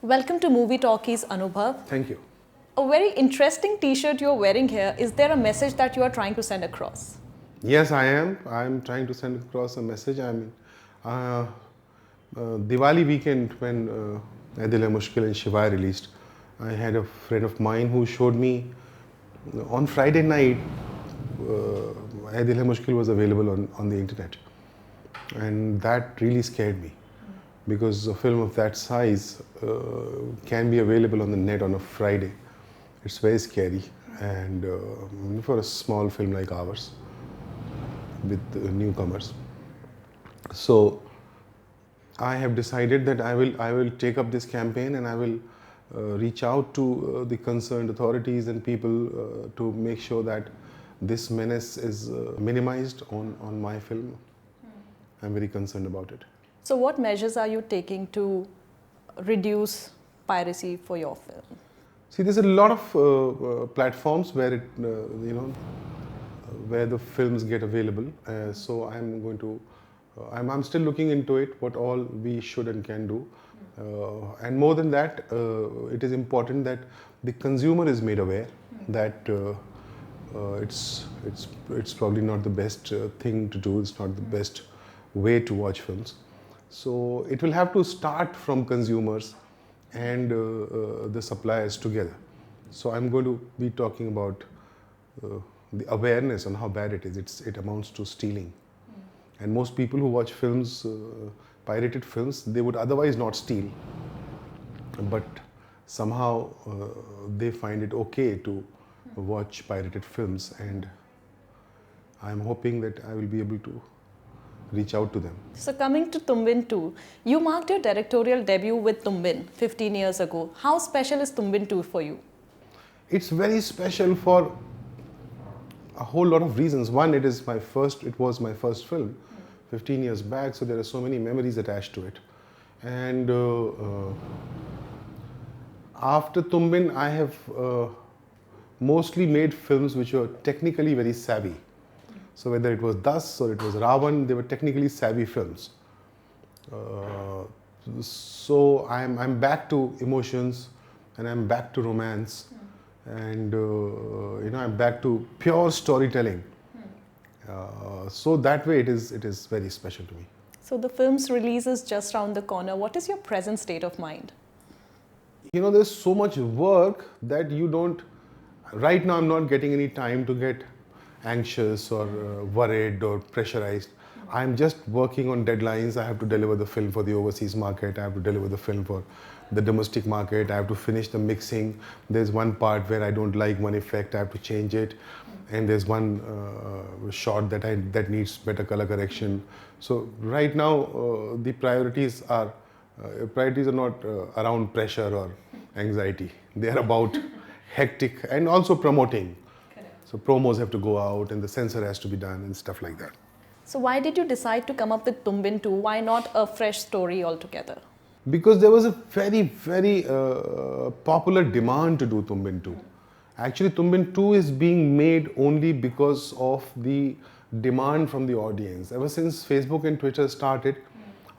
Welcome to Movie Talkies, Anubhav. Thank you. A very interesting t-shirt you're wearing here. Is there a message that you are trying to send across? Yes, I am. I'm trying to send across a message. Diwali weekend when Dil Hai Mushkil and Shivai released, I had a friend of mine who showed me on Friday night, Dil Hai Mushkil was available on the internet. And that really scared me because a film of that size can be available on the net on a Friday. It's very scary, and for a small film like ours with newcomers. So I have decided that I will take up this campaign, and I will reach out to the concerned authorities and people to make sure that this menace is minimized on my film. I'm very concerned about it. So what measures are you taking to reduce piracy for your film? See, there's a lot of platforms where where the films get available. So I'm going to, I'm still looking into it, what all we should and can do. And more than that, it is important that the consumer is made aware that it's probably not the best thing to do. It's not the best way to watch films. So it will have to start from consumers and the suppliers together. So I'm going to be talking about the awareness on how bad it is. It amounts to stealing. And most people who watch films, pirated films, they would otherwise not steal. But somehow they find it okay to watch pirated films, and I'm hoping that I will be able to reach out to them. So coming to Tumbin 2, you marked your directorial debut with Tumbin 15 years ago. How special is Tumbin 2 for you? It's very special for a whole lot of reasons. One, it was my first film 15 years back, so there are so many memories attached to it. And after Tumbin, I have mostly made films which were technically very savvy. So whether it was Das or it was Ravan, they were technically savvy films. So I'm back to emotions, and I'm back to romance, and I'm back to pure storytelling. So that way it is very special to me. So the film's release is just around the corner. What is your present state of mind? There's so much work that you don't. Right now, I'm not getting any time to get anxious or worried or pressurized. I'm just working on deadlines. I have to deliver the film for the overseas market. I have to deliver the film for the domestic market. I have to finish the mixing. There's one part where I don't like one effect. I have to change it. And there's one shot that needs better color correction. So right now, the priorities are not around pressure or anxiety. They are about hectic and also promoting. So promos have to go out, and the censor has to be done, and stuff like that. So why did you decide to come up with Tumbin 2? Why not a fresh story altogether? Because there was a very, very popular demand to do Tumbin 2. Actually, Tumbin 2 is being made only because of the demand from the audience. Ever since Facebook and Twitter started,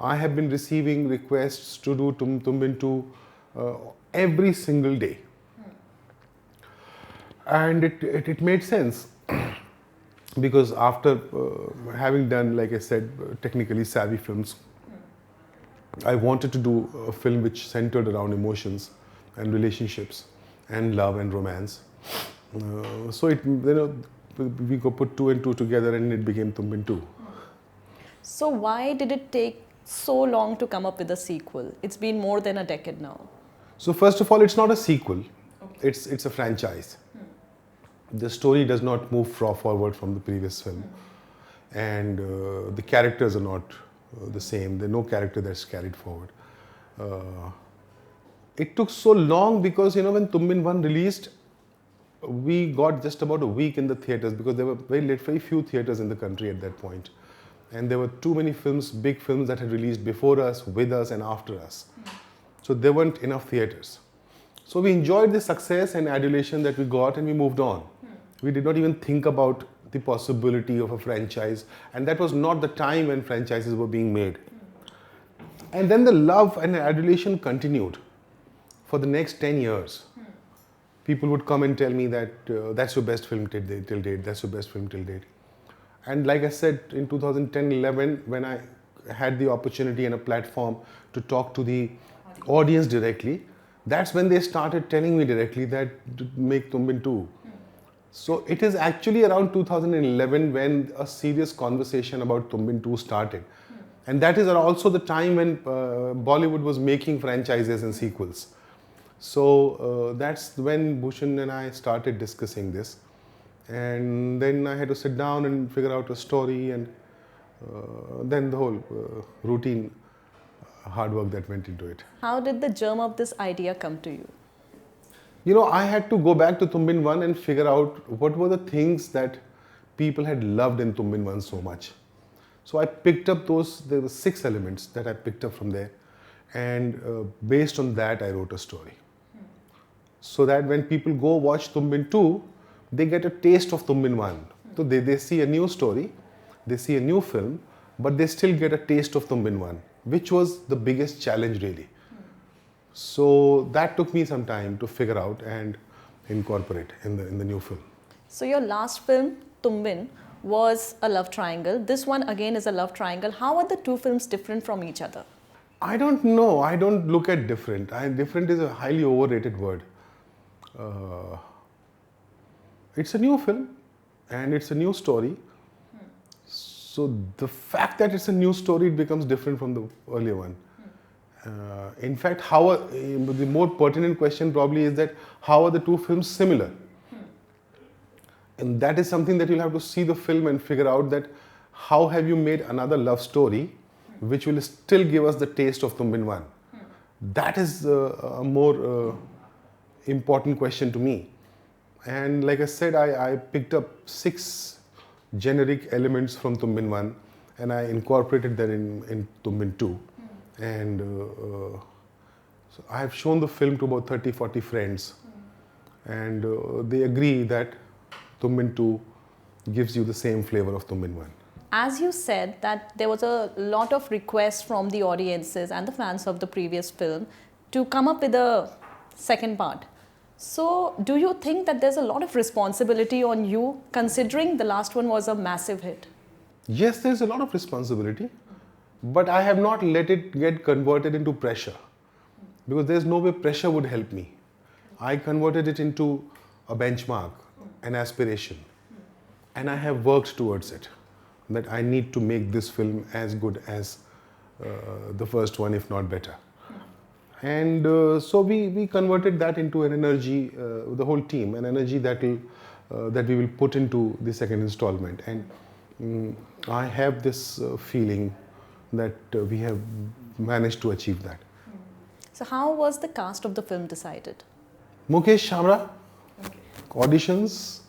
I have been receiving requests to do Tumbin 2 every single day. And it made sense because after having done, like I said, technically savvy films, I wanted to do a film which centered around emotions and relationships and love and romance. So we could put 2 and 2 together, and it became Tumbin 2. So why did it take so long to come up with a sequel? It's been more than a decade now. So first of all, it's not a sequel. Okay. It's a franchise. The story does not move forward from the previous film, and the characters are not the same. There's no character that's carried forward. It took so long because when Tumbin 1 released, we got just about a week in the theaters because there were very few theaters in the country at that point, and there were too many films, big films that had released before us, with us, and after us. So there weren't enough theaters. So we enjoyed the success and adulation that we got, and we moved on. We did not even think about the possibility of a franchise, and that was not the time when franchises were being made. And then the love and adulation continued. for the next 10 years, people would come and tell me that that's your best film till date, that's your best film till date. And like I said, in 2010-11, when I had the opportunity and a platform to talk to the audience directly, that's when they started telling me directly that to make Tumbin 2. So it is actually around 2011 when a serious conversation about Tumbin 2 started. And that is also the time when Bollywood was making franchises and sequels. So that's when Bhushan and I started discussing this. And then I had to sit down and figure out a story, and then the whole routine hard work that went into it. How did the germ of this idea come to you? You know, I had to go back to Tumbin 1 and figure out what were the things that people had loved in Tumbin 1 so much. So I picked up there were 6 elements that I picked up from there, and based on that I wrote a story. So that when people go watch Tumbin 2, they get a taste of Tumbin 1. So they see a new story, they see a new film, but they still get a taste of Tumbin 1, which was the biggest challenge really. So that took me some time to figure out and incorporate in the new film. So your last film, Tumbin, was a love triangle. This one again is a love triangle. How are the two films different from each other? I don't know. I don't look at different. Different is a highly overrated word. It's a new film and it's a new story. So the fact that it's a new story, it becomes different from the earlier one. In fact, the more pertinent question probably is that how are the two films similar? And that is something that you'll have to see the film and figure out that how have you made another love story which will still give us the taste of Tumbin 1. That is a more important question to me. And like I said, I picked up 6 generic elements from Tumbin 1 and I incorporated that in Tumbin 2. And so I have shown the film to about 30-40 friends, and they agree that Tumbin 2 gives you the same flavor of Tumbin 1. As you said that there was a lot of requests from the audiences and the fans of the previous film to come up with a second part. So do you think that there's a lot of responsibility on you, considering the last one was a massive hit? Yes, there's a lot of responsibility, but I have not let it get converted into pressure, because there's no way pressure would help me. I converted it into a benchmark, an aspiration, and I have worked towards it, that I need to make this film as good as the first one, if not better. And so we converted that into an energy, the whole team, an energy that we will put into the second installment. And I have this feeling that we have managed to achieve that. So how was the cast of the film decided? Mukesh Shamra, auditions,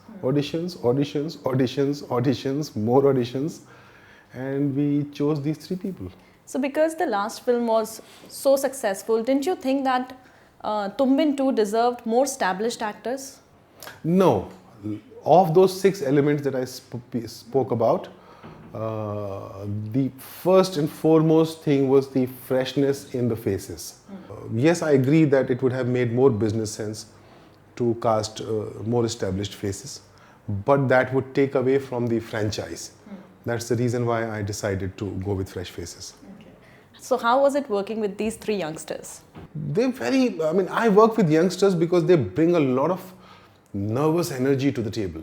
more auditions, and we chose these 3 people. So because the last film was so successful, didn't you think that Tumbin 2 deserved more established actors? No. Of those 6 elements that I spoke about, the first and foremost thing was the freshness in the faces. Yes, I agree that it would have made more business sense to cast more established faces, but that would take away from the franchise. That's the reason why I decided to go with fresh faces. So how was it working with these 3 youngsters? I work with youngsters because they bring a lot of nervous energy to the table,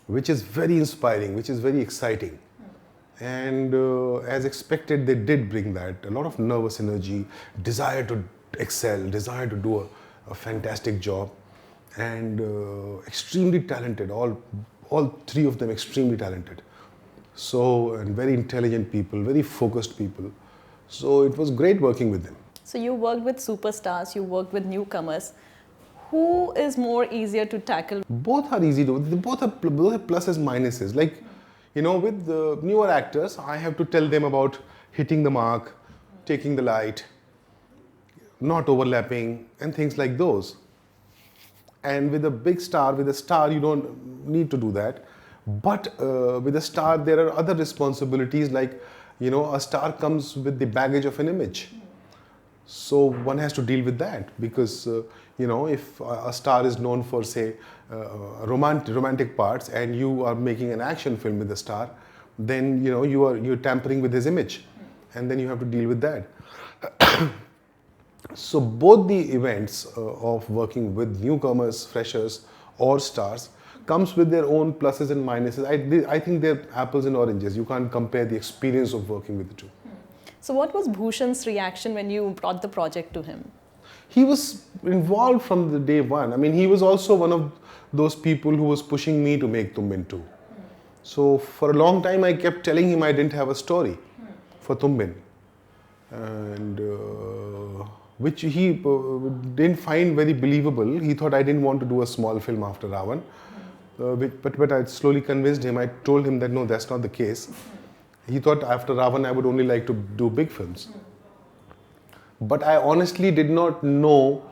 which is very inspiring, which is very exciting. And as expected, they did bring that, a lot of nervous energy, desire to excel, desire to do a fantastic job, and extremely talented, all 3 of them extremely talented. So, and very intelligent people, very focused people. So it was great working with them. So you worked with superstars, you worked with newcomers. Who is more easier to tackle? Both are easy to, both have pluses, minuses. Like, you know, with the newer actors, I have to tell them about hitting the mark, taking the light, not overlapping, and things like those. And with a big star, with a star, you don't need to do that. But with a star, there are other responsibilities, like, you know, a star comes with the baggage of an image. So one has to deal with that because if a star is known for say romantic parts and you are making an action film with the star, then you're tampering with his image, and then you have to deal with that. So both the events of working with newcomers, freshers, or stars comes with their own pluses and minuses. I think they're apples and oranges. You can't compare the experience of working with the two. So what was Bhushan's reaction when you brought the project to him? He was involved from the day one. I mean, he was also one of those people who was pushing me to make Tumbin 2. So for a long time, I kept telling him I didn't have a story for Tumbin, and which he didn't find very believable. He thought I didn't want to do a small film after Ravan, but I slowly convinced him. I told him that no, that's not the case. He thought after Ravan I would only like to do big films. But I honestly did not know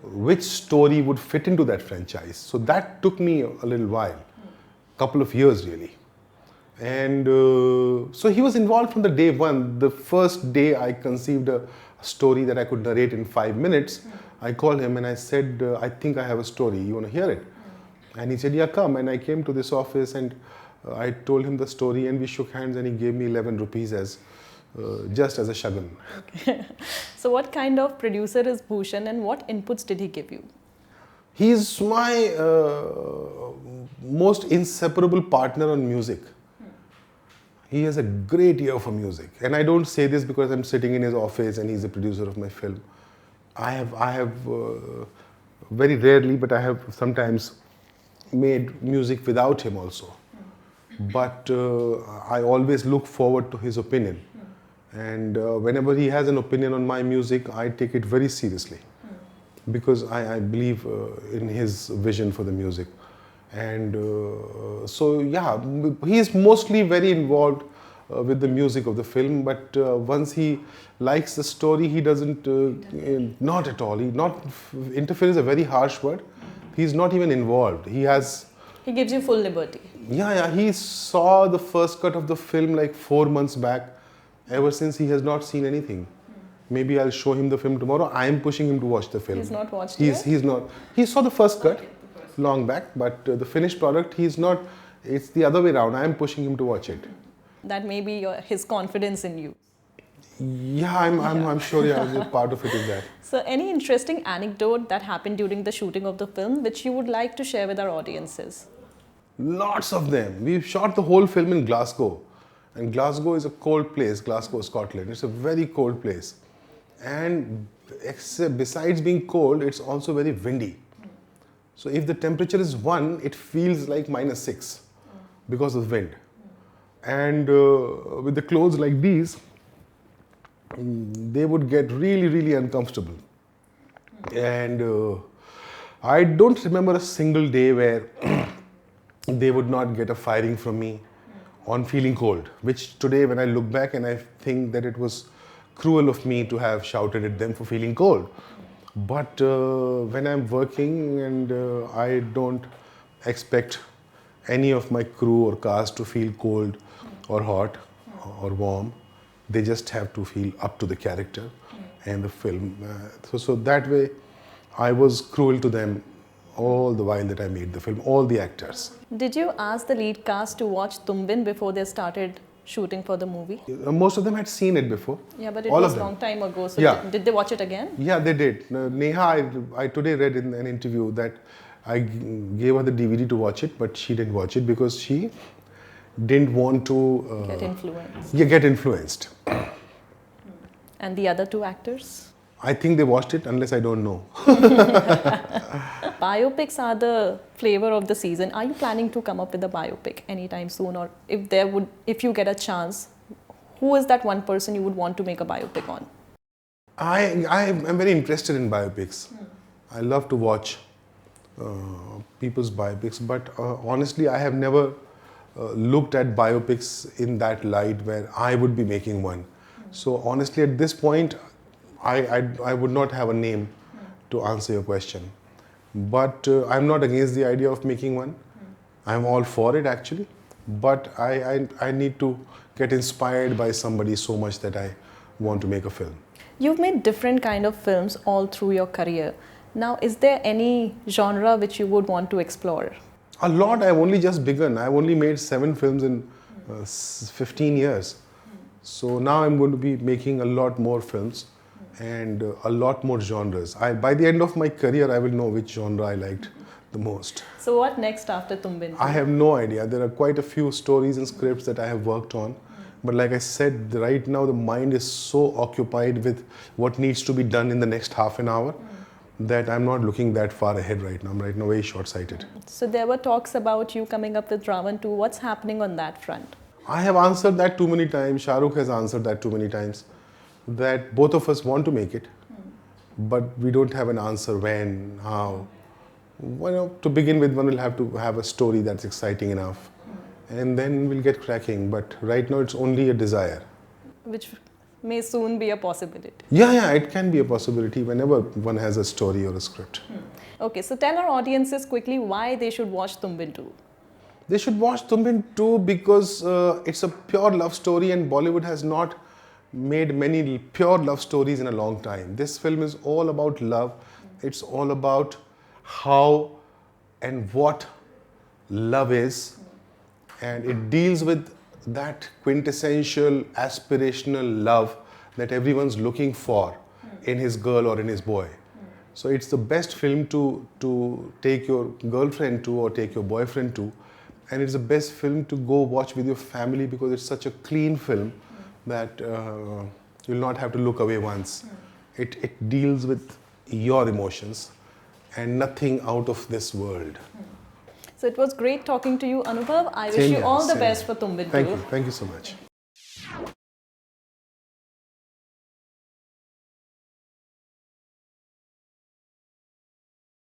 which story would fit into that franchise. So that took me a little while, couple of years really. And so he was involved from the day one. The first day I conceived a story that I could narrate in 5 minutes, I called him and I said, I think I have a story, you want to hear it? And he said, yeah, come. And I came to this office and I told him the story and we shook hands and he gave me 11 rupees as just as a shagun. Okay. So what kind of producer is Bhushan and what inputs did he give you? He's my most inseparable partner on music. He has a great ear for music. And I don't say this because I'm sitting in his office and he's the producer of my film. I have very rarely, but I have sometimes made music without him also. But I always look forward to his opinion. And whenever he has an opinion on my music, I take it very seriously because I believe in his vision for the music. And so yeah, he is mostly very involved with the music of the film, but once he likes the story, he doesn't, not at all, interfere is a very harsh word. He's not even involved. He gives you full liberty. Yeah, he saw the first cut of the film like 4 months back. Ever since he has not seen anything. Maybe I'll show him the film tomorrow. I am pushing him to watch the film. He's not watched it? He's not. He saw the first cut long back, but the finished product, he's not. It's the other way around. I am pushing him to watch it. That may be his confidence in you. Yeah, I'm sure part of it is that. So any interesting anecdote that happened during the shooting of the film which you would like to share with our audiences? Lots of them. We shot the whole film in Glasgow. And Glasgow is a cold place, Glasgow, Scotland. It's a very cold place. And besides being cold, it's also very windy. So if the temperature is 1, it feels like -6 because of wind. And with the clothes like these, they would get really, really uncomfortable. And I don't remember a single day where they would not get a firing from me on feeling cold, which today when I look back and I think that it was cruel of me to have shouted at them for feeling cold. But when I'm working and I don't expect any of my crew or cast to feel cold or hot or warm, they just have to feel up to the character and the film. So that way I was cruel to them all the while that I made the film, all the actors. Did you ask the lead cast to watch Tumbin before they started shooting for the movie? Most of them had seen it before. Yeah, but it was a long time ago. So yeah. Did they watch it again? Yeah, they did. Neha, I today read in an interview that I gave her the DVD to watch it, but she didn't watch it because she didn't want to... get influenced. Yeah, get influenced. And the other 2 actors? I think they watched it unless I don't know. Biopics are the flavor of the season. Are you planning to come up with a biopic anytime soon, or if you get a chance, who is that one person you would want to make a biopic on? I am very interested in biopics. I love to watch people's biopics, but honestly, I have never looked at biopics in that light where I would be making one. So honestly, at this point, I would not have a name to answer your question. But I'm not against the idea of making one. I'm all for it actually. But I need to get inspired by somebody so much that I want to make a film. You've made different kind of films all through your career. Now, is there any genre which you would want to explore? A lot. I've only just begun. I've only made 7 films in 15 years. So now I'm going to be making a lot more films and a lot more genres. By the end of my career, I will know which genre I liked the most. So what next after Tumbin? I have no idea. There are quite a few stories and scripts that I have worked on. But like I said, right now the mind is so occupied with what needs to be done in the next half an hour that I'm not looking that far ahead right now. I'm right now very short-sighted. So there were talks about you coming up with Ravan 2. What's happening on that front? I have answered that too many times. Shah Rukh has answered that too many times. That both of us want to make it, but we don't have an answer when, how. Well, to begin with, one will have to have a story that's exciting enough, and then we'll get cracking. But right now, it's only a desire. Which may soon be a possibility. Yeah, it can be a possibility whenever one has a story or a script. Okay, so tell our audiences quickly why they should watch Tumbin 2. They should watch Tumbin 2 because it's a pure love story, and Bollywood has not made many pure love stories in a long time. This film is all about love. It's all about how and what love is, and it deals with that quintessential aspirational love that everyone's looking for in his girl or in his boy. So it's the best film to take your girlfriend to or take your boyfriend to, and it's the best film to go watch with your family because it's such a clean film that you'll not have to look away once. It deals with your emotions and nothing out of this world. So it was great talking to you, Anubhav. I wish you all the best for Tumbin 2. Thank you so much.